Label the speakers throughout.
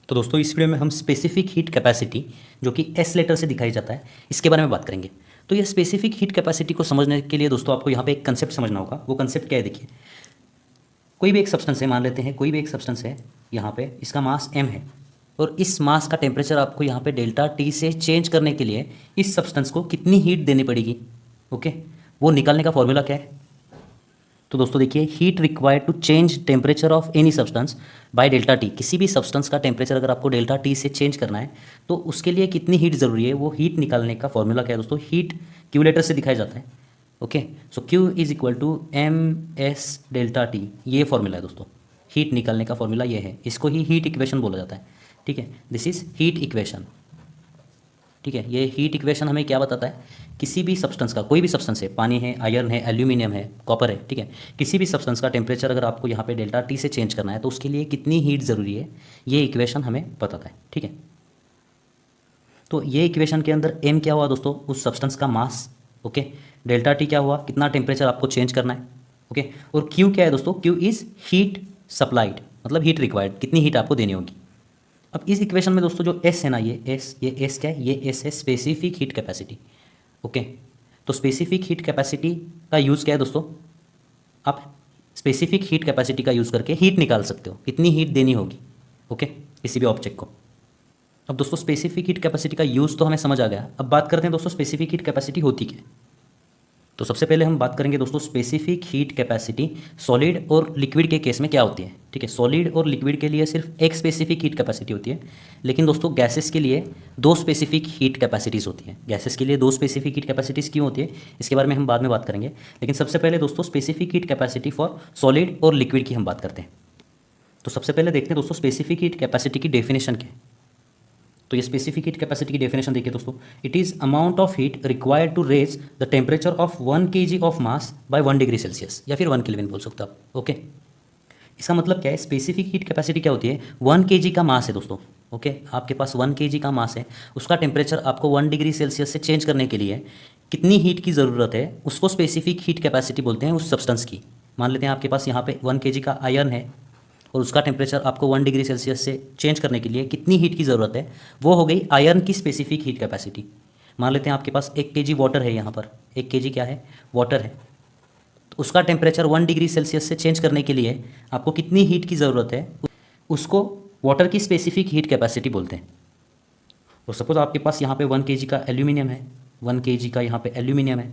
Speaker 1: तो दोस्तों इस वीडियो में हम स्पेसिफिक हीट कैपेसिटी जो कि एस लेटर से दिखाई जाता है इसके बारे में बात करेंगे। तो ये स्पेसिफिक हीट कैपेसिटी को समझने के लिए दोस्तों आपको यहाँ पे एक कंसेप्ट समझना होगा। वो कंसेप्ट क्या है, देखिए कोई भी एक सब्सटेंस है, मान लेते हैं कोई भी एक सब्सटेंस है, यहाँ पे इसका मास m है और इस मास का टेम्परेचर आपको यहाँ पे डेल्टा टी से चेंज करने के लिए इस सब्सटेंस को कितनी हीट देनी पड़ेगी, ओके, वो निकालने का फॉर्मूला क्या है। तो दोस्तों देखिए, heat required to change temperature of any substance by delta T. किसी भी सब्सटेंस का टेम्परेचर अगर आपको डेल्टा टी से चेंज करना है तो उसके लिए कितनी हीट ज़रूरी है, वो हीट निकालने का फॉर्मूला क्या है दोस्तों, हीट क्यू लेटर से दिखाया जाता है। Okay, so Q is equal to M S delta T, ये फॉर्मूला है दोस्तों। हीट निकालने का फॉर्मूला ये है, इसको ही हीट इक्वेशन बोला जाता है। ठीक है, दिस इज हीट इक्वेशन। ठीक है, ये हीट इक्वेशन हमें क्या बताता है, किसी भी सब्सटेंस का, कोई भी सब्सटेंस है, पानी है, आयरन है, एल्यूमिनियम है, कॉपर है, ठीक है, किसी भी सब्सटेंस का टेम्परेचर अगर आपको यहाँ पे डेल्टा टी से चेंज करना है तो उसके लिए कितनी हीट ज़रूरी है, ये इक्वेशन हमें बताता है। ठीक है, तो ये इक्वेशन के अंदर एम क्या हुआ दोस्तों, उस सब्सटेंस का मास, ओके, डेल्टा टी क्या हुआ, कितना टेम्परेचर आपको चेंज करना है, ओके, और क्यू क्या है दोस्तों, क्यू इज़ हीट सप्लाइड, मतलब हीट रिक्वायर्ड, कितनी हीट आपको देनी होगी। अब इस इक्वेशन में दोस्तों जो एस है ना, ये एस क्या है, ये एस है स्पेसिफिक हीट कैपेसिटी। ओके, तो स्पेसिफिक हीट कैपेसिटी का यूज़ क्या है दोस्तों, आप स्पेसिफिक हीट कैपेसिटी का यूज़ करके हीट निकाल सकते हो, कितनी हीट देनी होगी, ओके, किसी भी ऑब्जेक्ट को। अब दोस्तों स्पेसिफिक हीट कैपेसिटी का यूज़ तो हमें समझ आ गया। अब बात करते हैं दोस्तों स्पेसिफिक हीट कैपेसिटी होती क्या है। तो सबसे पहले हम बात करेंगे दोस्तों स्पेसिफिक हीट कैपेसिटी सॉलिड और लिक्विड के केस में क्या होती है। ठीक है, सॉलिड और लिक्विड के लिए सिर्फ एक स्पेसिफिक हीट कैपेसिटी होती है, लेकिन दोस्तों गैसेस के लिए दो स्पेसिफिक हीट कैपेसिटीज़ होती हैं। गैसेस के लिए दो स्पेसिफिक हीट कैपेसिटीज़ क्यों होती है, इसके बारे में हम बाद में बात करेंगे, लेकिन सबसे पहले दोस्तों specific heat capacity for solid और लिक्विड की हम बात करते हैं। तो सबसे पहले देखते हैं दोस्तों स्पेसिफिक हीट कैपेसिटी की डेफिनेशन क्या है। तो ये स्पेसिफिक हीट कैपेसिटी की डेफिनेशन देखिए दोस्तों, it is amount of heat required to raise the temperature of 1 kg of mass by 1 degree Celsius, या फिर 1 केल्विन बोल सकते हो आप। ओके, इसका मतलब क्या है, स्पेसिफिक हीट कैपेसिटी क्या होती है, 1 kg का मास है दोस्तों। ओके, आपके पास 1 kg का मास है, उसका टेम्परेचर आपको 1 डिग्री सेल्सियस से चेंज करने के लिए कितनी हीट की ज़रूरत है, उसको स्पेसिफिक हीट कैपेसिटी बोलते हैं उस सब्सटेंस की। मान लेते हैं आपके पास यहाँ पे 1 kg का आयरन है और उसका टेम्परेचर आपको 1 डिग्री सेल्सियस से चेंज करने के लिए कितनी हीट की ज़रूरत है, वो हो गई आयरन की स्पेसिफिक हीट कैपेसिटी। मान लेते हैं आपके पास 1 kg वाटर है, यहाँ पर 1 kg क्या है, वाटर है, तो उसका टेम्परेचर 1 डिग्री सेल्सियस से चेंज करने के लिए आपको कितनी हीट की ज़रूरत है, उसको वाटर की स्पेसिफिक हीट कैपेसिटी बोलते हैं। तो सपोज आपके पास यहाँ पे 1 kg का एल्यूमिनियम है, 1 kg का यहाँ पे एल्यूमिनियम है,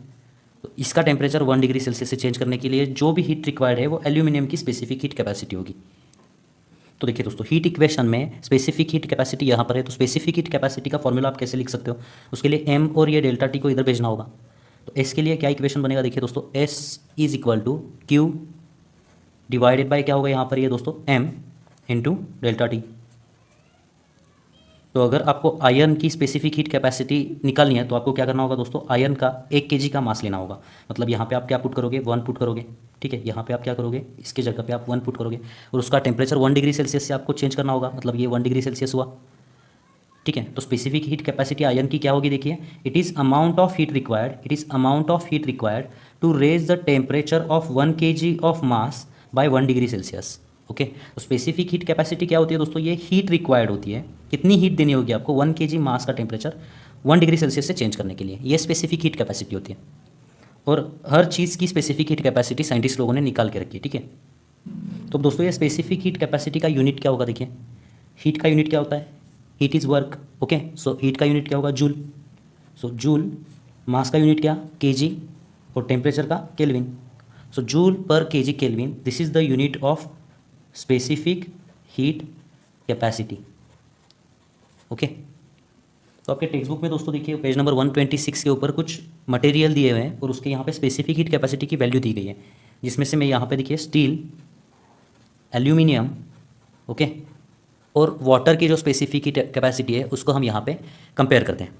Speaker 1: तो इसका टेम्परेचर 1 डिग्री सेल्सियस से चेंज करने के लिए जो भी हीट रिक्वायर्ड है वो एल्यूमिनियम की स्पेसिफिक हीट कैपेसिटी होगी। तो देखिए दोस्तों, हीट इक्वेशन में स्पेसिफिक हीट कैपेसिटी यहाँ पर है, तो स्पेसिफिक हीट कैपेसिटी का फॉर्मूला आप कैसे लिख सकते हो, उसके लिए एम और ये डेल्टा टी को इधर भेजना होगा। तो एस के लिए क्या इक्वेशन बनेगा, देखिए दोस्तों, S is equal to Q divided by क्या होगा यहाँ पर ये दोस्तों, एम इंटू डेल्टा टी। तो अगर आपको आयरन की स्पेसिफिक हीट कैपेसिटी निकालनी है तो आपको क्या करना होगा दोस्तों, आयरन का 1 kg का मास लेना होगा। मतलब यहाँ पे आप क्या पुट करोगे, 1 पुट करोगे। ठीक है, यहाँ पे आप क्या करोगे, इसके जगह पे आप 1 पुट करोगे और उसका टेम्परेचर 1 डिग्री सेल्सियस से आपको चेंज करना होगा, मतलब ये 1 डिग्री सेल्सियस हुआ। ठीक है, तो स्पेसिफिक हीट कैपेसिटी आयरन की क्या होगी, देखिए, it is amount of heat required, it is amount of heat required to raise the temperature of 1 kg of mass by 1 degree Celsius. Okay, तो स्पेसिफिक हीट कैपेसिटी क्या होती है दोस्तों, ये हीट रिक्वायर्ड होती है, कितनी हीट देनी होगी आपको 1 kg मास का टेम्परेचर 1 डिग्री सेल्सियस से चेंज करने के लिए, ये स्पेसिफिक हीट कैपेसिटी होती है। और हर चीज़ की स्पेसिफिक हीट कैपेसिटी साइंटिस्ट लोगों ने निकाल के रखी है। ठीक है, तो दोस्तों ये स्पेसिफिक हीट कैपेसिटी का यूनिट क्या होगा, देखिए, हीट का यूनिट क्या होता है, heat is work. Okay, so heat का यूनिट क्या होगा, जूल। सो जूल, मास का यूनिट क्या, kg, और टेम्परेचर का केल्विन। सो जूल पर kg kelvin, this is the unit of specific heat capacity. Okay, तो आपके टेक्स्ट बुक में दोस्तों देखिए पेज नंबर 126 के ऊपर कुछ मटेरियल दिए हुए हैं और उसके यहाँ पे स्पेसिफिक हीट कैपेसिटी की वैल्यू दी गई है, जिसमें से मैं यहाँ पे देखिए स्टील, एल्यूमिनियम, ओके, और वाटर की जो स्पेसिफिक हीट कैपेसिटी है उसको हम यहाँ पे कंपेयर करते हैं।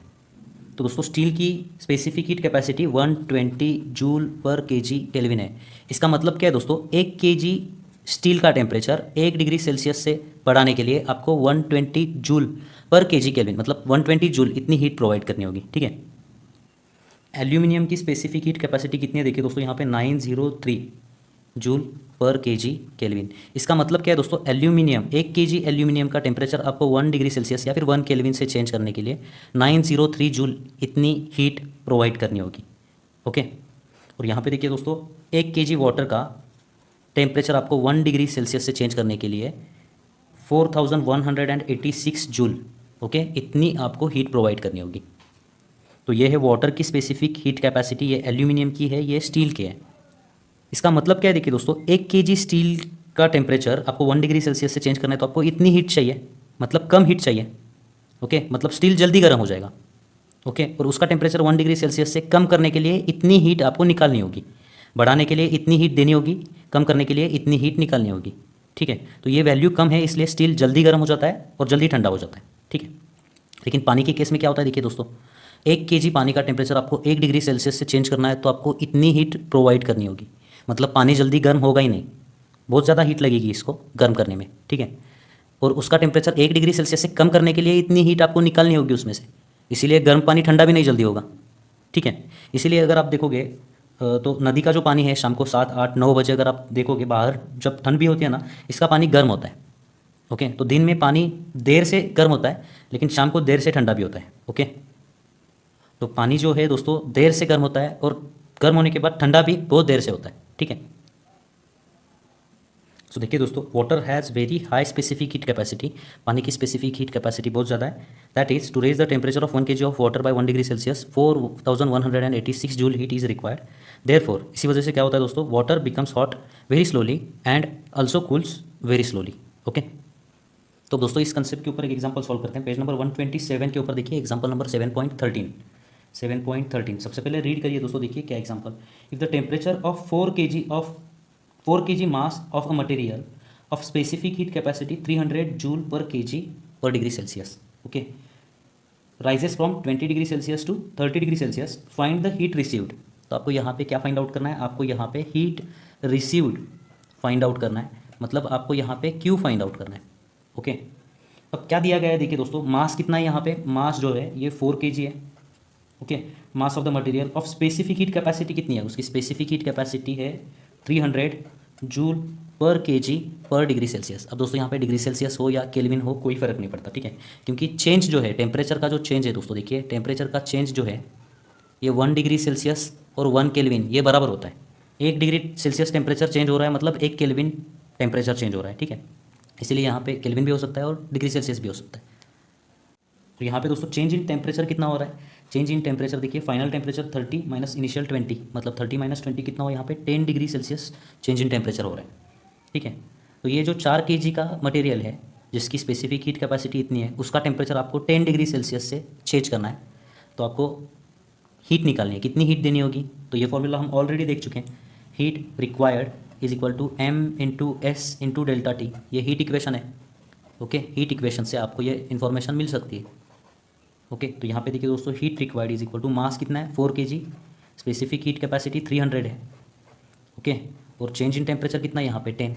Speaker 1: तो दोस्तों स्टील की स्पेसिफिक हीट कैपेसिटी 120 जूल पर kg केल्विन है। इसका मतलब क्या है दोस्तों, 1 kg स्टील का टेम्परेचर 1 डिग्री सेल्सियस से बढ़ाने के लिए आपको 120 जूल पर kg केल्विन, मतलब 120 जूल इतनी हीट प्रोवाइड करनी होगी। ठीक है, एल्यूमिनियम की स्पेसिफिक हीट कैपेसिटी कितनी है, देखिए दोस्तों यहाँ पे 903 जूल पर केजी केल्विन। इसका मतलब क्या है दोस्तों, एल्यूमिनियम 1 केजी एल्यूमिनियम का टेम्परेचर आपको 1 डिग्री सेल्सियस या फिर 1 केल्विन से चेंज करने के लिए 903 जूल इतनी हीट प्रोवाइड करनी होगी। ओके, और यहाँ पे देखिए दोस्तों 1 केजी वाटर का टेम्परेचर आपको 1 डिग्री सेल्सियस से चेंज करने के लिए 4186 जूल, ओके, इतनी आपको हीट प्रोवाइड करनी होगी। तो ये है वाटर की स्पेसिफिक हीट कैपेसिटी, ये एल्यूमिनियम की है, ये स्टील की है। इसका मतलब क्या है देखिए दोस्तों, 1 केजी स्टील का टेम्परेचर आपको 1 डिग्री सेल्सियस से चेंज करना है तो आपको इतनी हीट चाहिए, मतलब कम हीट चाहिए। ओके, मतलब स्टील जल्दी गर्म हो जाएगा। ओके, और उसका टेम्परेचर 1 डिग्री सेल्सियस से कम करने के लिए इतनी हीट आपको निकालनी होगी, बढ़ाने के लिए इतनी हीट देनी होगी, कम करने के लिए इतनी हीट निकालनी होगी। ठीक है, तो ये वैल्यू कम है इसलिए स्टील जल्दी गर्म हो जाता है और जल्दी ठंडा हो जाता है। ठीक है, लेकिन पानी के केस में क्या होता है देखिए दोस्तों, 1 केजी पानी का टेम्परेचर आपको 1 डिग्री सेल्सियस से चेंज करना है तो आपको इतनी हीट प्रोवाइड करनी होगी, मतलब पानी जल्दी गर्म होगा ही नहीं, बहुत ज़्यादा हीट लगेगी इसको गर्म करने में। ठीक है, और उसका टेम्परेचर 1 डिग्री सेल्सियस से कम करने के लिए इतनी हीट आपको निकालनी होगी उसमें से, इसीलिए गर्म पानी ठंडा भी नहीं जल्दी होगा। ठीक है, इसीलिए अगर आप देखोगे तो नदी का जो पानी है शाम को 7, 8, 9 बजे अगर आप देखोगे बाहर जब ठंड भी होती है ना, इसका पानी गर्म होता है। ओके, तो दिन में पानी देर से गर्म होता है लेकिन शाम को देर से ठंडा भी होता है। ओके, तो पानी जो है दोस्तों देर से गर्म होता है और गर्म होने के बाद ठंडा भी बहुत देर से होता है। ठीक है, सो देखिए दोस्तों, water has very high specific heat capacity, पानी की स्पेसिफिक हीट कैपेसिटी बहुत ज़्यादा है। That is to raise the temperature of 1 kg of water by 1 degree Celsius 4186 joule heat is required. Therefore इसी वजह से क्या होता है दोस्तों, water becomes hot very slowly and also cools very slowly. Okay, तो दोस्तों इस कंसेप्ट के ऊपर एक एग्जांपल सॉल्व करते हैं। पेज नंबर 127 के ऊपर देखिए एग्जांपल नंबर 7.13। सबसे पहले रीड करिए दोस्तों, देखिए क्या example. If the temperature of 4 kg mass of a material of specific heat capacity 300 joule per kg per degree Celsius, okay, rises from 20 degree Celsius to 30 degree Celsius, find the heat received. तो आपको यहाँ पे क्या find out करना है, आपको यहाँ पे हीट रिसीव्ड फाइंड आउट करना है, मतलब आपको यहाँ पे क्यू फाइंड आउट करना है। ओके, अब क्या दिया गया है देखिए दोस्तों, मास कितना है यहाँ पे, मास जो है ये 4 kg है। Okay, mass of the material of specific heat capacity कितनी है, उसकी स्पेसिफिक हीट कैपेसिटी है 300 जूल पर केजी पर डिग्री सेल्सियस। अब दोस्तों यहाँ पे डिग्री सेल्सियस हो या केल्विन हो कोई फ़र्क नहीं पड़ता। ठीक है, क्योंकि चेंज जो है टेम्परेचर का जो चेंज है दोस्तों, देखिए टेम्परेचर का चेंज जो है ये 1 डिग्री सेल्सियस और 1 केल्विन ये बराबर होता है। 1 डिग्री सेल्सियस टेम्परेचर चेंज हो रहा है मतलब 1 केल्विन टेम्परेचर चेंज हो रहा है। ठीक है, इसीलिए यहाँ पे केल्विन भी हो सकता है और डिग्री सेल्सियस भी हो सकता है। तो यहाँ पे दोस्तों चेंज इन टेम्परेचर कितना हो रहा है, चेंज इन टेम्परेचर देखिए फाइनल टेम्परेचर 30 माइनस इनिशियल 20, मतलब 30 माइनस 20 कितना हो, यहाँ पे 10 degree Celsius change in temperature हो रहा है। ठीक है, तो ये जो 4 kg का मटेरियल है जिसकी स्पेसिफिक हीट कैपेसिटी इतनी है, उसका टेम्परेचर आपको 10 डिग्री सेल्सियस से चेंज करना है, तो आपको हीट निकालनी है, कितनी हीट देनी होगी। तो ये फॉर्मूला हम ऑलरेडी देख चुके हैं, heat required is equal to m into S into delta T, ये हीट इक्वेशन है। ओके, हीट इक्वेशन से आपको ये इन्फॉर्मेशन मिल सकती है। ओके, तो यहाँ पे देखिए दोस्तों heat required is equal to mass कितना है 4 kg, स्पेसिफिक हीट कैपेसिटी 300 है। ओके, और चेंज इन टेम्परेचर कितना है यहाँ पे 10,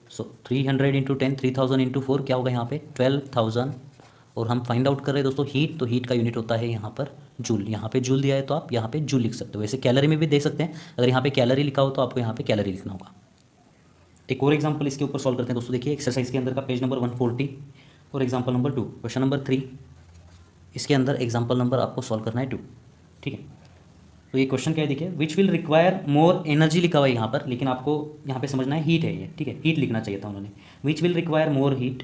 Speaker 1: सो 300 इंटू 10 3000 इंटू 4 क्या होगा यहाँ पे 12,000। और हम फाइंड आउट कर रहे हैं दोस्तों हीट, तो हीट का यूनिट होता है यहाँ पर जूल, यहाँ पे जूल दिया है तो आप यहाँ पे जूल लिख सकते हो, वैसे कैलोरी में भी दे सकते हैं, अगर यहाँ पे कैलोरी लिखा हो तो आपको यहाँ पे कैलोरी लिखना होगा। एक और एग्जाम्पल इसके ऊपर सॉल्व करते हैं दोस्तों, देखिए एक्सरसाइज के अंदर का पेज नंबर 140 और एग्जाम्पल नंबर 2, क्वेश्चन नंबर 3, इसके अंदर एग्जाम्पल नंबर आपको सॉल्व करना है 2। ठीक है, तो ये क्वेश्चन क्या है देखिए, विच विल रिक्वायर मोर एनर्जी लिखा हुआ है यहाँ पर, लेकिन आपको यहाँ पे समझना है हीट है ये। ठीक है, हीट लिखना चाहिए था उन्होंने, which will require more heat.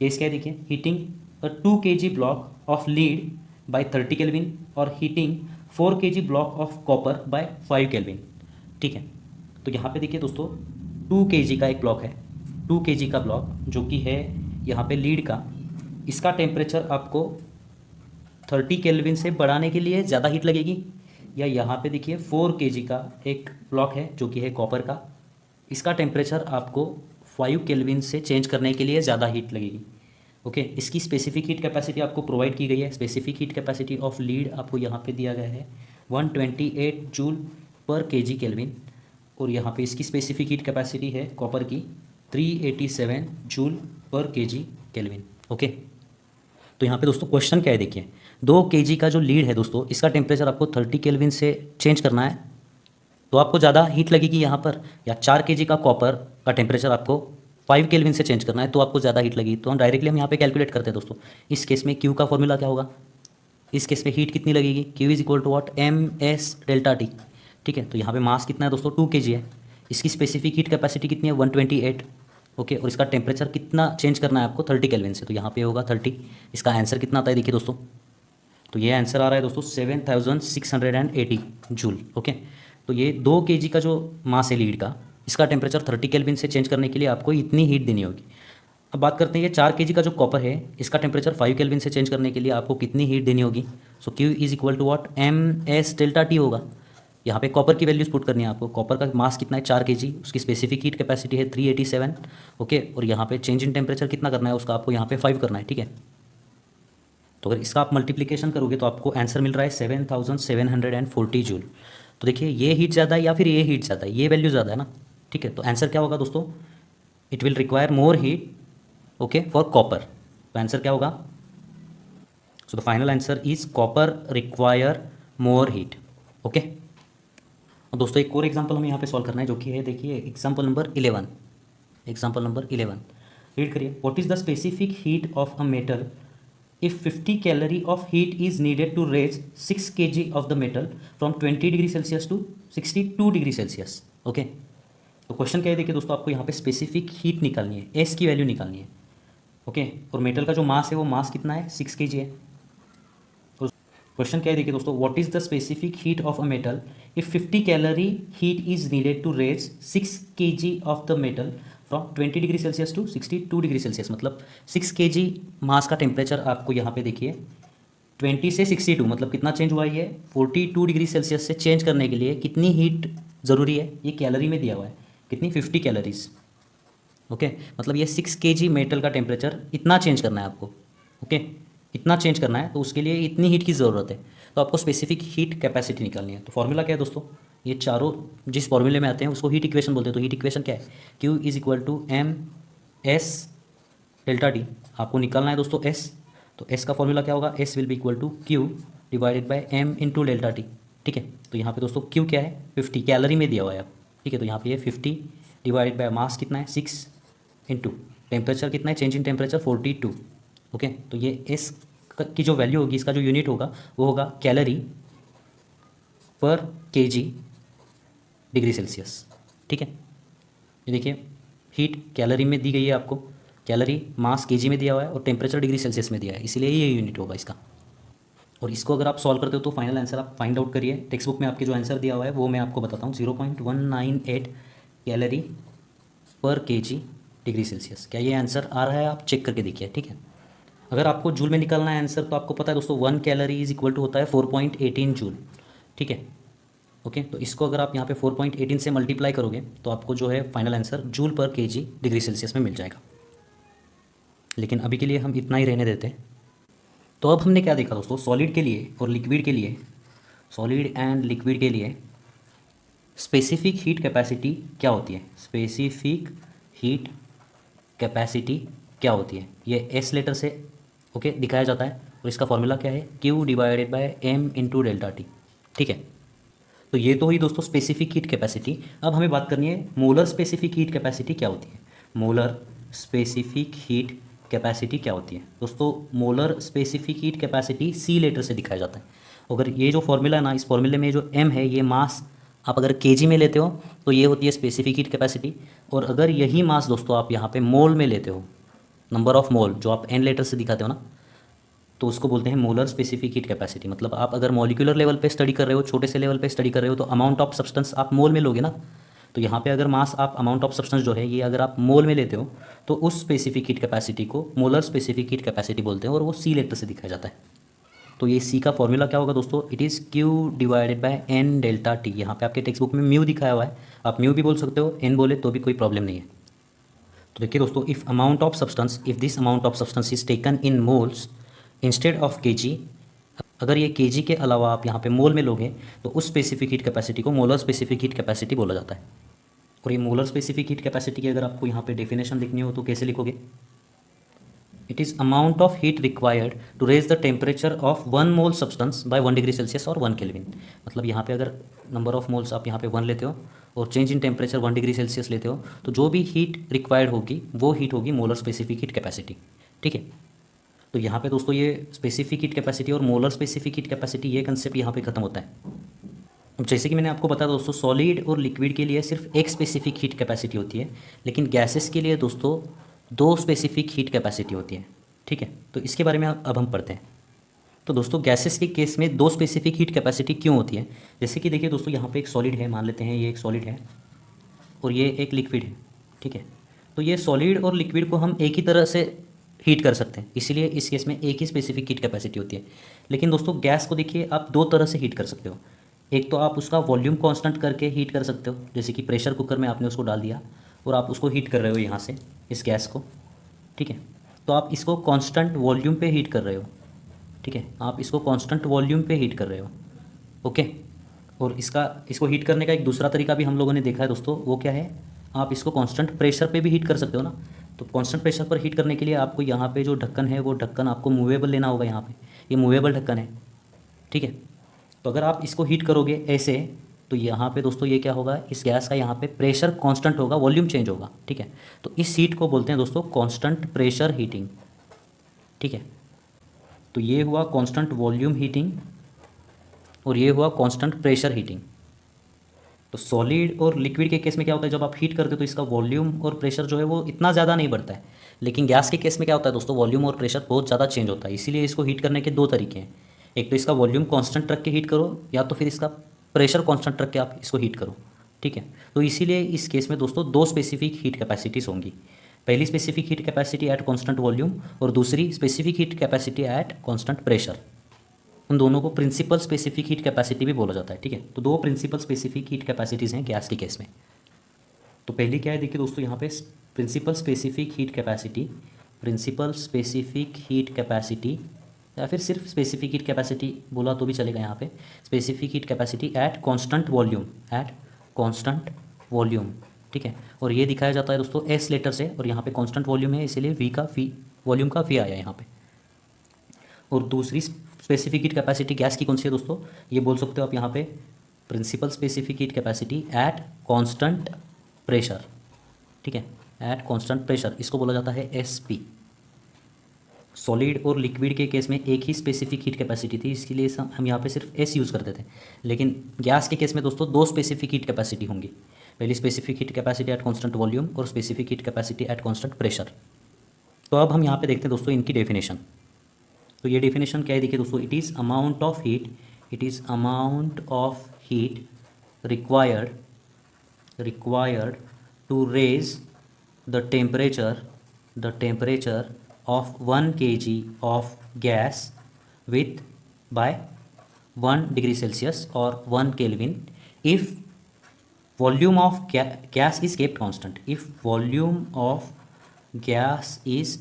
Speaker 1: Case क्या है देखिए, heating a 2 kg block of lead by 30 kelvin और heating 4 kg block of copper by 5 kelvin. ठीक है, तो यहाँ पे देखिए दोस्तों 2 kg का एक ब्लॉक है, 2 kg का ब्लॉक जो कि है यहाँ पे लीड का, इसका टेम्परेचर आपको 30 केल्विन से बढ़ाने के लिए ज़्यादा हीट लगेगी, या यहाँ पे देखिए 4 kg का एक ब्लॉक है जो कि है कॉपर का, इसका टेम्परेचर आपको 5 केल्विन से चेंज करने के लिए ज़्यादा हीट लगेगी। ओके, इसकी स्पेसिफिक हीट कैपेसिटी आपको प्रोवाइड की गई है, specific heat capacity of lead आपको यहाँ पे दिया गया है 128 जूल पर kg केल्विन, और यहाँ पे इसकी स्पेसिफिक हीट कैपेसिटी है कॉपर की 387 जूल पर kg केल्विन। ओके, तो यहाँ पे दोस्तों क्वेश्चन क्या है देखिए, 2 kg का जो लीड है दोस्तों, इसका टेम्परेचर आपको 30 केल्विन से चेंज करना है तो आपको ज़्यादा हीट लगेगी यहाँ पर, या 4 kg का कॉपर का टेम्परेचर आपको 5 केल्विन से चेंज करना है तो आपको ज़्यादा हीट लगेगी। तो हम डायरेक्टली यहाँ पे कैलकुलेट करते हैं दोस्तों। इस केस में क्यू का फॉर्मूला क्या होगा, इस केस में हीट कितनी लगेगी, Q is equal to what, M S delta T. ठीक है, तो यहाँ पे मास कितना है दोस्तों, 2 kg है। इसकी स्पेसिफिक हीट कैपेसिटी कितनी है, 128। ओके, और इसका टेम्परेचर कितना चेंज करना है आपको, 30 केल्विन से, तो यहाँ पे होगा 30। इसका आंसर कितना आता है देखिए दोस्तों, तो ये आंसर आ रहा है दोस्तों 7680 जूल। ओके, तो ये 2 kg का जो मास है लीड का, इसका टेम्परेचर 30 केल्विन से चेंज करने के लिए आपको इतनी हीट देनी होगी। अब बात करते हैं ये 4 kg का जो कॉपर है, इसका टेम्परेचर 5 केल्विन से चेंज करने के लिए आपको कितनी हीट देनी होगी। So Q is equal to what, M S delta T होगा। यहाँ पे कॉपर की वैल्यूज पुट करनी है आपको। कॉपर का मास कितना है, 4 kg, उसकी स्पेसिफिक हीट कैपेसिटी है 387। ओके, और यहाँ पे चेंज इन टेम्परेचर कितना करना है उसका, आपको यहाँ पे 5 करना है। ठीक है, तो अगर इसका आप मल्टीप्लिकेशन करोगे तो आपको आंसर मिल रहा है 7740 जूल। तो देखिए ये हीट ज़्यादा है या फिर ये हीट ज़्यादा है, ये वैल्यू ज़्यादा है ना। ठीक है, तो आंसर क्या होगा दोस्तों, it will require more heat, okay, for copper. तो आंसर क्या होगा, so the final answer is copper require more heat. Okay, और दोस्तों एक और एग्जांपल हमें यहाँ पे सॉल्व करना है, जो कि है देखिए example number 11। Example number 11 read करिए, what is the specific heat of a metal if 50 calorie of heat is needed to raise 6 kg of the metal from 20 degree Celsius to 62 degree Celsius. Okay, तो question क्या है देखिए दोस्तों, आपको यहाँ पे specific heat निकालनी है, एस की वैल्यू निकालनी है। ओके, और मेटल का जो मास है वो मास कितना है, 6 kg है। तो क्वेश्चन क्या है देखिए दोस्तों, what is the specific heat of a metal if 50 calorie heat is needed to raise 6 kg of the metal from 20 degree Celsius to 62 degree Celsius. मतलब 6 kg मास का टेम्परेचर आपको यहाँ पे देखिए 20 से 62, मतलब कितना चेंज हुआ है, ये 42 डिग्री सेल्सियस से चेंज करने के लिए कितनी हीट ज़रूरी है, ये कैलोरी में दिया हुआ है, कितनी, 50 कैलोरीज। ओके, मतलब ये 6 kg मेटल का टेम्परेचर इतना चेंज करना है आपको। ओके, इतना चेंज करना है तो उसके लिए इतनी हीट की ज़रूरत है। तो आपको स्पेसिफिक हीट कैपेसिटी निकालनी है। तो फॉर्मूला क्या है दोस्तों, ये चारों जिस फॉर्मूले में आते हैं उसको हीट इक्वेशन बोलते हैं। तो हीट इक्वेशन क्या है, Q is equal to M S delta T. आपको निकालना है दोस्तों एस, तो एस का फॉर्मूला क्या होगा, S will be equal to Q divided by M into delta T. ठीक है, तो यहाँ पे दोस्तों क्यू क्या है, 50 कैलोरी में दिया हुआ है आप। ठीक है, तो यहाँ पे ये 50 डिवाइडेड बाय मास कितना है 6 इंटू टेम्परेचर कितना है, चेंज इन टेम्परेचर 42। ओके, तो ये एस की जो वैल्यू होगी, इसका जो यूनिट होगा वो होगा कैलोरी पर केजी डिग्री सेल्सियस। ठीक है, ये देखिए हीट कैलोरी में दी गई है आपको, कैलोरी मास केजी में दिया हुआ है और टेम्परेचर डिग्री सेल्सियस में दिया है, इसीलिए ये यूनिट होगा इसका। और इसको अगर आप सॉल्व करते हो तो फाइनल आंसर आप फाइंड आउट करिए। टेक्स्ट बुक में आपके जो आंसर दिया हुआ है वो मैं आपको बताता हूँ, 0.198 कैलोरी पर केजी डिग्री सेल्सियस। क्या ये आंसर आ रहा है, आप चेक करके देखिए। ठीक है, अगर आपको जूल में निकालना है आंसर तो आपको पता है दोस्तों 1 कैलोरी इज इक्वल टू होता है 4.18 जूल। ठीक है, ओके, तो इसको अगर आप यहाँ पे 4.18 से मल्टीप्लाई करोगे तो आपको जो है फाइनल आंसर जूल पर केजी डिग्री सेल्सियस में मिल जाएगा। लेकिन अभी के लिए हम इतना ही रहने देते हैं। तो अब हमने क्या देखा दोस्तों, सॉलिड के लिए और लिक्विड के लिए, सॉलिड एंड लिक्विड के लिए स्पेसिफिक हीट कैपेसिटी क्या होती है, स्पेसिफिक हीट कैपेसिटी क्या होती है, ये एस लेटर से ओके दिखाया जाता है। और इसका फॉर्मूला क्या है, Q divided by M into delta T. ठीक है, तो ये तो हुई दोस्तों स्पेसिफिक हीट कैपेसिटी। अब हमें बात करनी है मोलर स्पेसिफिक हीट कैपेसिटी क्या होती है। मोलर स्पेसिफिक हीट कैपेसिटी क्या होती है दोस्तों, molar specific heat capacity C letter से दिखाया जाता है। अगर ये जो फॉर्मूला है ना, इस फॉर्मूले में जो एम है ये मास आप अगर केजी में लेते हो तो ये होती है स्पेसिफिक हीट कैपेसिटी। और अगर यही मास दोस्तों आप यहाँ पे मोल में लेते हो, नंबर ऑफ मोल जो आप एन लेटर से दिखाते हो ना, तो उसको बोलते हैं मोलर स्पेसिफिक हीट कैपेसिटी। मतलब आप अगर मॉलिक्यूलर लेवल पे स्टडी कर रहे हो, छोटे से लेवल पे स्टडी कर रहे हो, तो अमाउंट ऑफ सब्सटेंस आप मोल में लोगे ना। तो यहाँ पे अगर मास आप अमाउंट ऑफ सब्सटेंस जो है ये अगर आप मोल में लेते हो तो उस स्पेसिफिक हीट कैपेसिटी को मोलर स्पेसिफिक हीट कैपेसिटी बोलते हैं, और वो सी लेटर से दिखाया जाता है। तो ये सी का फॉर्मूला क्या होगा दोस्तों, it is Q divided by N delta T. यहाँ पे आपके टेक्स्ट बुक में म्यू दिखाया हुआ है, आप म्यू भी बोल सकते हो, एन बोले तो भी कोई प्रॉब्लम नहीं है। तो देखिए दोस्तों, if amount of substance, if this amount of substance is taken in moles instead of KG, अगर ये केजी के अलावा आप यहाँ पे मोल में लोगे तो उस स्पेसिफिक हीट कैपेसिटी को मोलर स्पेसिफिक हीट कैपेसिटी बोला जाता है। और ये मोलर स्पेसिफिक हीट कैपेसिटी की अगर आपको यहाँ पे डेफिनेशन लिखनी हो तो कैसे लिखोगे, it is amount of heat required to raise the temperature of 1 mole substance by 1 degree Celsius और 1 केल्विन। मतलब यहाँ पे अगर नंबर ऑफ मोल्स आप यहाँ पे 1 लेते हो और change in temperature 1 degree Celsius लेते हो, तो जो भी हीट रिक्वायर्ड होगी वो हीट होगी मोलर स्पेसिफिक हीट कैपेसिटी। ठीक है, तो यहाँ पे दोस्तों ये स्पेसिफिक हीट कैपेसिटी और मोलर स्पेसिफिक हीट कैपेसिटी ये कंसेप्ट यहाँ पे खत्म होता है। अब जैसे कि मैंने आपको बताया दोस्तों, सॉलिड और लिक्विड के लिए सिर्फ एक स्पेसिफिक हीट कैपेसिटी होती है, लेकिन गैसेस के लिए दोस्तों 2 स्पेसिफिक हीट कैपेसिटी होती है। ठीक है, तो इसके बारे में अब हम पढ़ते हैं। तो दोस्तों गैसेस के केस में 2 स्पेसिफिक हीट कैपेसिटी क्यों होती है? जैसे कि देखिए दोस्तों, यहाँ पे एक सॉलिड है, मान लेते हैं ये एक सॉलिड है और ये एक लिक्विड है। ठीक है, तो ये सॉलिड और लिक्विड को हम एक ही तरह से हीट कर सकते हैं, इसीलिए इस केस में एक ही स्पेसिफिक हीट कैपेसिटी होती है। लेकिन दोस्तों गैस को देखिए आप 2 तरह से हीट कर सकते हो। एक तो आप उसका वॉल्यूम कांस्टेंट करके हीट कर सकते हो, जैसे कि प्रेशर कुकर में आपने उसको डाल दिया और आप उसको हीट कर रहे हो यहाँ से इस गैस को। ठीक है, तो आप इसको कांस्टेंट वॉल्यूम पे हीट कर रहे हो। ठीक है, आप इसको कांस्टेंट वॉल्यूम पे हीट कर रहे हो। ओके, और इसको हीट करने का एक दूसरा तरीका भी हम लोगों ने देखा है दोस्तों, वो क्या है, आप इसको कांस्टेंट प्रेशर पे भी हीट कर सकते हो ना। तो कांस्टेंट प्रेशर पर हीट करने के लिए आपको यहाँ पे जो ढक्कन है वो ढक्कन आपको मूवेबल लेना होगा। यहाँ पे ये मूवेबल ढक्कन है। ठीक है, तो अगर आप इसको हीट करोगे ऐसे, तो यहाँ पे दोस्तों ये क्या होगा, इस गैस का यहाँ पे प्रेशर कांस्टेंट होगा, वॉल्यूम चेंज होगा। ठीक है, तो इस हीट को बोलते हैं दोस्तों कांस्टेंट प्रेशर हीटिंग। ठीक है, तो ये हुआ कांस्टेंट वॉल्यूम हीटिंग और ये हुआ कांस्टेंट प्रेशर हीटिंग। तो सॉलिड और लिक्विड के केस में क्या होता है, जब आप हीट करते हो तो इसका वॉल्यूम और प्रेशर जो है वो इतना ज़्यादा नहीं बढ़ता है। लेकिन गैस के केस में क्या होता है दोस्तों, वॉल्यूम और प्रेशर बहुत ज़्यादा चेंज होता है। इसीलिए इसको हीट करने के 2 तरीके हैं, एक तो इसका वॉल्यूम कांस्टेंट रख के हीट करो, या तो फिर इसका प्रेशर कांस्टेंट रख के आप इसको हीट करो। ठीक है, तो इसीलिए इस केस में दोस्तों 2 स्पेसिफिक हीट कैपेसिटीज़ होंगी। पहली specific heat capacity at constant volume और दूसरी specific heat capacity at constant pressure. उन दोनों को प्रिंसिपल स्पेसिफिक हीट कैपेसिटी भी बोला जाता है। ठीक है, तो 2 प्रिंसिपल स्पेसिफिक हीट कैपेसिटीज़ हैं गैस के केस में। तो पहली क्या है देखिए दोस्तों, यहाँ पे principal specific heat capacity, principal specific heat capacity, या फिर सिर्फ स्पेसिफिक हीट कैपेसिटी बोला तो भी चलेगा। यहाँ पे specific heat capacity at constant volume, eight constant volume. ठीक है, और ये दिखाया जाता है दोस्तों एस लेटर से, और यहाँ पे कांस्टेंट वॉल्यूम है इसीलिए वी का वी, वॉल्यूम का वी आया यहाँ पे। और दूसरी स्पेसिफिक हीट कैपेसिटी गैस की कौन सी है दोस्तों, ये बोल सकते हो आप यहाँ पे principal specific heat capacity at constant pressure. ठीक है, एट कांस्टेंट प्रेशर, इसको बोला जाता है एसपी। सॉलिड और लिक्विड के केस में एक ही स्पेसिफिक हीट कैपेसिटी थी, इसके लिए हम यहाँ पे सिर्फ एस यूज़ करते थे। लेकिन गैस के केस में दोस्तों 2 स्पेसिफिक हीट कैपेसिटी होंगी, पहली specific heat capacity at constant volume और specific heat capacity at constant pressure. तो अब हम यहाँ पे देखते हैं दोस्तों इनकी डेफिनेशन। तो ये डेफिनेशन क्या है देखिए दोस्तों, it is amount of heat, it is amount of heat required to raise the temperature of 1 kg of gas with by 1 degree Celsius or 1 Kelvin if volume of gas is kept constant, if volume of gas is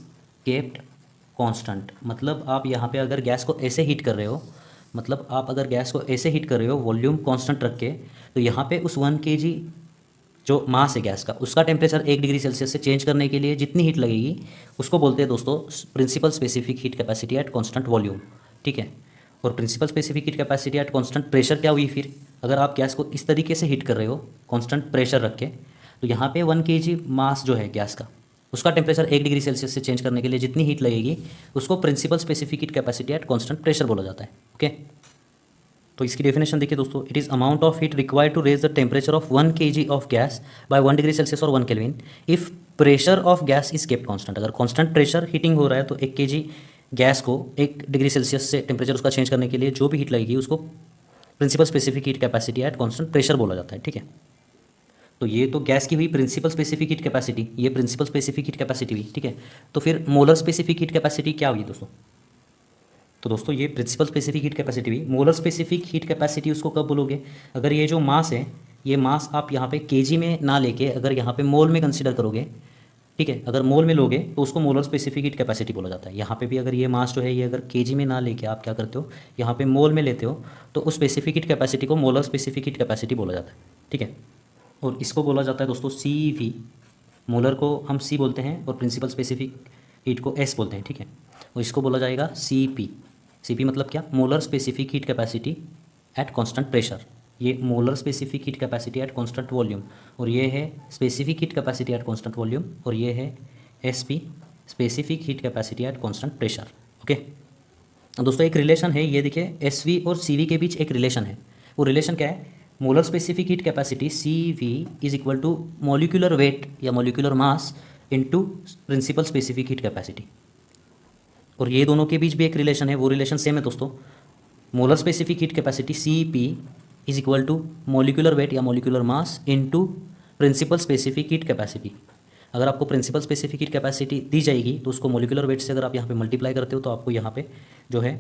Speaker 1: kept constant। मतलब आप यहाँ पे अगर gas को ऐसे heat कर रहे हो, मतलब आप अगर गैस को ऐसे हीट कर रहे हो वॉल्यूम कांस्टेंट रख के, तो यहाँ पे उस 1 kg जो मास है गैस का, उसका टेम्परेचर 1 डिग्री सेल्सियस से चेंज करने के लिए जितनी हीट लगेगी उसको बोलते हैं दोस्तों principal specific heat capacity at constant volume. ठीक है, और principal specific heat capacity at constant pressure क्या हुई फिर, अगर आप गैस को इस तरीके से हीट कर रहे हो कांस्टेंट प्रेशर रख के, तो यहाँ पे 1 kg मास जो है गैस का, उसका टेम्परेचर 1 डिग्री सेल्सियस से चेंज करने के लिए जितनी हीट लगेगी उसको principal specific heat capacity at constant pressure बोला जाता है। ओके, तो इसकी डेफिनेशन देखिए दोस्तों, it is amount of heat required to raise the temperature of 1 kg of gas by 1 degree Celsius और 1 kelvin if pressure of gas is kept constant. अगर constant pressure heating हो रहा है तो 1 kg गैस को 1 degree Celsius से temperature उसका change करने के लिए जो भी हीट लगेगी उसको principal specific heat capacity at constant pressure बोला जाता है। ठीक है, तो ये तो गैस की हुई प्रिंसिपल स्पेसिफिक हीट कैपेसिटी, ये प्रिंसिपल स्पेसिफिक हीट कैपेसिटी हुई। ठीक है, तो फिर मोलर स्पेसिफिक हीट कैपेसिटी क्या हुई दोस्तों, तो दोस्तों ये प्रिंसिपल स्पेसिफिक हीट कैपेसिटी हुई। मोलर स्पेसिफिक हीट कैपेसिटी उसको कब बोलोगे, अगर ये जो मास है, ये मास आप यहाँ पे केजी में ना लेके अगर यहाँ पे मोल में कंसीडर करोगे, ठीक है, अगर मोल में लोगे तो उसको मोलर स्पेसिफिक हीट कैपेसिटी बोला जाता है। यहाँ पे भी अगर ये मास जो है ये अगर केजी में ना लेके आप क्या करते हो, यहाँ पे मोल में लेते हो, तो उस स्पेसिफिक हीट कैपेसिटी को मोलर स्पेसिफिक हीट कैपेसिटी बोला जाता है। ठीक है, और इसको बोला जाता है दोस्तों सी वी, मोलर को हम सी बोलते हैं और प्रिंसिपल स्पेसिफिक हीट को एस बोलते हैं, ठीक है। और इसको बोला जाएगा CP। CP मतलब क्या, molar specific heat capacity at constant pressure. ये molar specific heat capacity at constant volume, और ये है specific heat capacity at constant volume, और ये है SP specific heat capacity at constant pressure. Okay दोस्तों, एक रिलेशन है, ये देखिए SV और CV के बीच एक रिलेशन है। वो रिलेशन क्या है, molar specific heat capacity CV is equal to molecular weight या molecular mass into principal specific heat capacity. और ये दोनों के बीच भी एक रिलेशन है, वो रिलेशन सेम है दोस्तों। Molar specific heat capacity CP is equal to molecular weight या molecular mass into principal specific heat capacity. अगर आपको प्रिंसिपल स्पेसिफिक हीट कैपेसिटी दी जाएगी तो उसको मॉलिक्यूलर वेट से अगर आप यहाँ पे मल्टीप्लाई करते हो तो आपको यहाँ पे जो है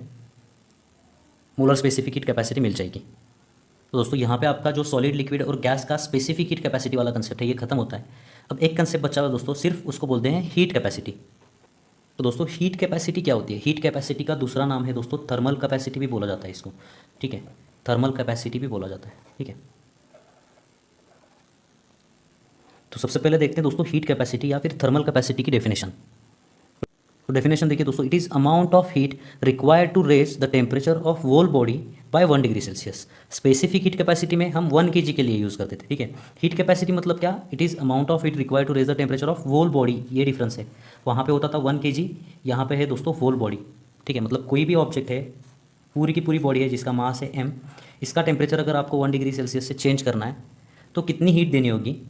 Speaker 1: मोलर स्पेसिफिक हीट कैपेसिटी मिल जाएगी। तो दोस्तों यहाँ पे आपका जो सॉलिड, लिक्विड और गैस का स्पेसिफिक हीट कैपेसिटी वाला कंसेप्ट है ये खत्म होता है। अब एक कंसेप्ट बचा हुआ दोस्तों, सिर्फ उसको बोलते हैं हीट कैपेसिटी। तो दोस्तों हीट कैपेसिटी क्या होती है, हीट कैपेसिटी का दूसरा नाम है दोस्तों थर्मल कैपेसिटी भी बोला जाता है इसको, ठीक है। थर्मल कैपेसिटी भी बोला जाता है, ठीक है। तो सबसे पहले देखते हैं दोस्तों हीट कैपेसिटी या फिर थर्मल कैपेसिटी की डेफिनेशन। तो डेफिनेशन देखिए दोस्तों, it is amount of heat required to raise the temperature of whole body by 1 degree Celsius. Specific heat capacity में हम 1 kg के लिए यूज़ करते थे, ठीक है। हीट कैपेसिटी मतलब क्या, it is amount of heat required to raise the temperature of whole body, ये डिफरेंस है। वहाँ पे होता था 1 kg, यहाँ पे है दोस्तों होल बॉडी, ठीक है। मतलब कोई भी ऑब्जेक्ट है, पूरी की पूरी बॉडी है जिसका मास है m, इसका टेम्परेचर अगर आपको 1 डिग्री सेल्सियस से चेंज करना है तो कितनी हीट देनी होगी,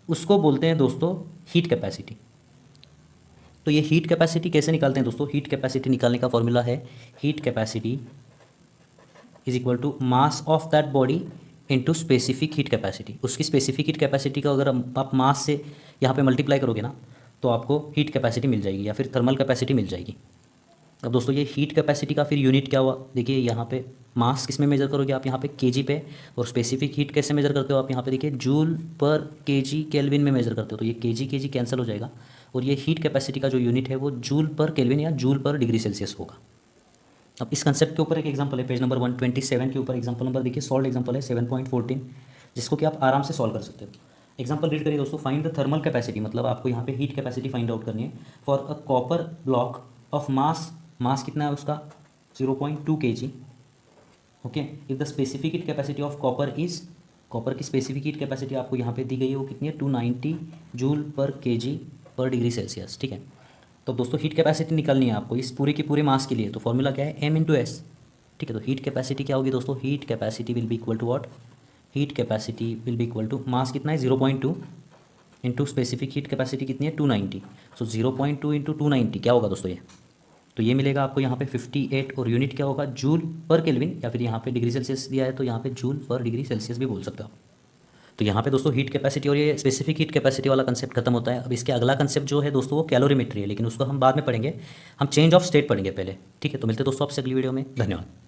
Speaker 1: उसको बोलते हैं दोस्तों हीट कैपेसिटी। तो ये हीट कैपेसिटी कैसे निकालते हैं दोस्तों, हीट कैपेसिटी निकालने का फॉर्मूला है heat capacity is equal to mass of that body into specific heat capacity. उसकी स्पेसिफिक हीट कैपेसिटी का अगर आप मास से यहाँ पे मल्टीप्लाई करोगे ना तो आपको हीट कैपेसिटी मिल जाएगी या फिर थर्मल कैपेसिटी मिल जाएगी। अब दोस्तों ये हीट कैपेसिटी का फिर यूनिट क्या हुआ, देखिए यहाँ पे मास किस में मेजर करोगे आप, यहाँ पे kg पे, और स्पेसिफिक हीट कैसे मेजर करते हो आप, यहाँ पे देखिए जूल पर kg केल्विन में मेजर करते हो। तो ये kg कैंसिल हो जाएगा, और ये हीट कैपेसिटी का जो यूनिट है वो जूल पर केल्विन या जूल पर डिग्री सेल्सियस होगा। अब इस कंसेप्ट के ऊपर एक एग्जांपल है, पेज नंबर 127 के ऊपर एग्जांपल नंबर देखिए, सॉल्व एग्जांपल है 7.14, जिसको कि आप आराम से सॉल्व कर सकते हो। एग्जांपल रीड करिए दोस्तों, फाइंड द थर्मल कैपेसिटी, मतलब आपको यहाँ पे हीट कैपेसिटी फाइंड आउट करनी है for a copper block of mass कितना है उसका 0.2 kg। Okay, if the specific heat capacity of copper is, copper की स्पेसिफिक हीट कैपेसिटी आपको यहाँ पे दी गई है, वो कितनी है 290 जूल पर kg पर डिग्री सेल्सियस, ठीक है। तो दोस्तों हीट कैपेसिटी निकालनी है आपको इस पूरे के पूरे मास के लिए, तो फॉर्मूला क्या है m इंटू एस, ठीक है। तो हीट कैपेसिटी क्या होगी दोस्तों, heat capacity will be equal to what, heat capacity will be equal to mass कितना है 0.2 इंटू स्पेसिफिक हीट कैपेसिटी कितनी है 290। सो 0.2 इंटू 290 क्या होगा दोस्तों ये, तो ये मिलेगा आपको यहाँ पे 58, और यूनिट क्या होगा जूल पर केल्विन, या फिर यहाँ पे डिग्री सेल्सियस दिया है तो यहाँ पे जूल पर डिग्री सेल्सियस भी बोल सकते हो आप। तो यहाँ पे दोस्तों हीट कैपेसिटी और ये स्पेसिफिक हीट कैपेसिटी वाला कंसेप्ट खत्म होता है। अब इसके अगला कंसेप्ट जो है दोस्तों वो कैलोरीमेट्री है, लेकिन उसको हम बाद में पढ़ेंगे, हम चेंज ऑफ स्टेट पढ़ेंगे पहले, ठीक है। तो मिलते हैं दोस्तों आपसे अगली वीडियो में, धन्यवाद।